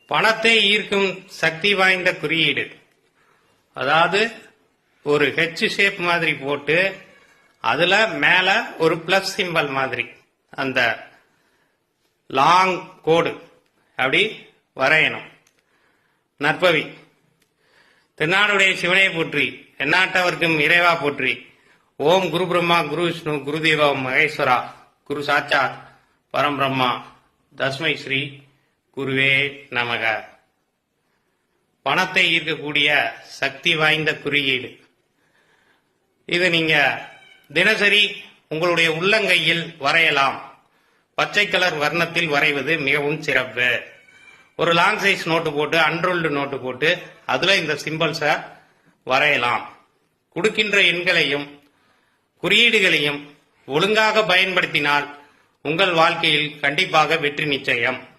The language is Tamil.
பணத்தை ஈர்க்கும் சக்தி வாய்ந்த குறியீடு. அதாவது ஒரு ஹெச் ஷேப் மாதிரி போட்டு அதுல மேல ஒரு பிளஸ் சிம்பல் மாதிரி அந்த லாங் கோடு அப்படி வரையணும். நற்பவி. தென்னாடுடைய சிவனை போற்றி, எந்நாட்டவர்க்கும் இறைவா போற்றி. ஓம் குரு பிரம்மா குரு விஷ்ணு குரு தேவா மகேஸ்வரா குரு சாட்சாத் பரம்பிரம்மா தஸ்மை ஸ்ரீ குருவே நமக. பணத்தை ஈர்க்கக்கூடிய சக்தி வாய்ந்த குறியீடு. இது நீங்க தினசரி உங்களுடைய உள்ளங்கையில் வரையலாம். பச்சை கலர் வர்ணத்தில் வரைவது மிகவும் சிறப்பு. ஒரு லாங் சைஸ் நோட்டு போட்டு அன்ரோல்டு நோட்டு போட்டு அதுல இந்த சிம்பிள்ஸை வரையலாம். கொடுக்கின்ற எண்களையும் குறியீடுகளையும் ஒழுங்காக பயன்படுத்தினால் உங்கள் வாழ்க்கையில் கண்டிப்பாக வெற்றி நிச்சயம்.